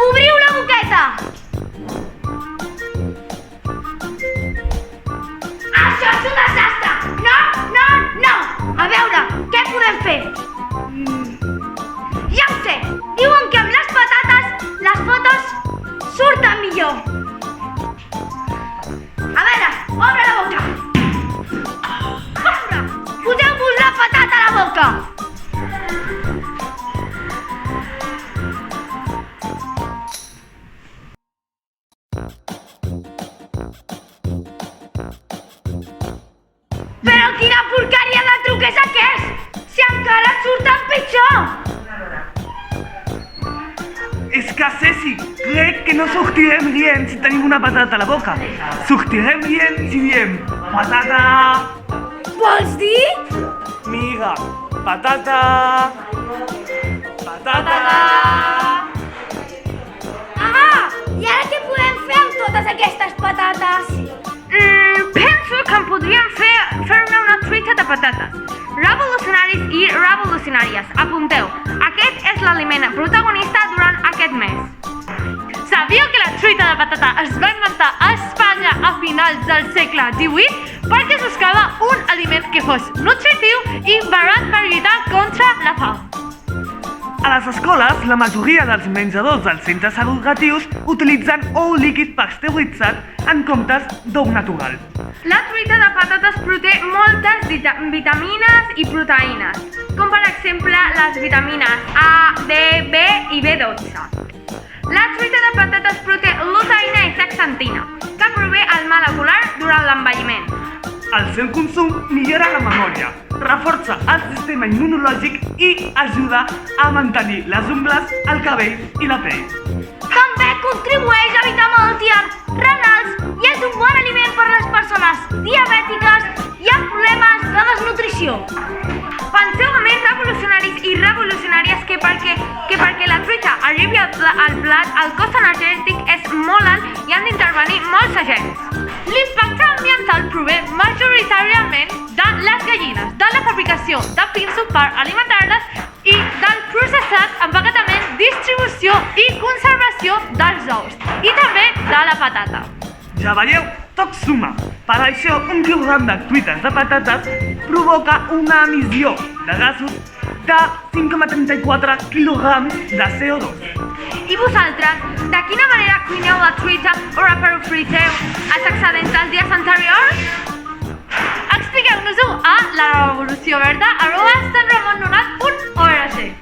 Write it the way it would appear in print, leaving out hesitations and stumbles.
Obriu la boqueta! Això és un desastre! No, no, no! A veure, què podem fer? Ja ho sé! Diuen que amb les patates les fotos surten millor! A veure, obre la boca! Obre! Poseu-vos la patata a la boca! Però quina porqueria de truc és aquest? Si encara surten pitjor! És que, Ceci, crec que no sortirem rient si tenim una patata a la boca. Sortirem rient si diem patata... Vols dir? Mira, patata... Patata... Ah! I ara què podem fer amb totes aquestes patates? Penso que en podríem fer-ne una truita de patates. Revolucionaris i revolucionàries, apunteu, aquest és l'aliment protagonista durant aquest mes. Sabíeu que la truita de patata es va inventar a Espanya a finals del segle XVIII perquè es buscava un aliment que fos nutritiu i barat per lluitar contra la fam? A les escoles, la majoria dels menjadors dels centres educatius utilitzen ou líquid pasteuritzat en comptes d'ou natural. La truita de patates conté moltes vitamines i proteïnes, com per exemple les vitamines A, D, B i B12. La truita de patates conté luteïna i zeaxantina, que prové al molecular durant l'envelliment. El seu consum millora la memòria, reforça el sistema immunològic i ajuda a mantenir les ungles, el cabell i la pell. També contribueix a evitar malalties renals i és un bon aliment per a les persones diabètiques i amb problemes de desnutrició. Penseu a més revolucionaris i revolucionàries que perquè la truita arribi al plat el cost energètic és molt alt i han d'intervenir molts agents. L'impacte ambiental prové majoritàriament de les gallines, de la fabricació de pinso per alimentar-les i del processat, empaquetament, distribució i conservació dels ous i també de la patata. Ja veieu? Tot suma. Per això, un quilogram de truites de patates provoca una emissió de gasos de 5,34 quilograms de CO2. I vosaltres, de quina manera cuineu la truita o refriteu els excedents dels dies anteriors? Expliqueu-nos-ho a la revolució verda@sanramonnonat.org.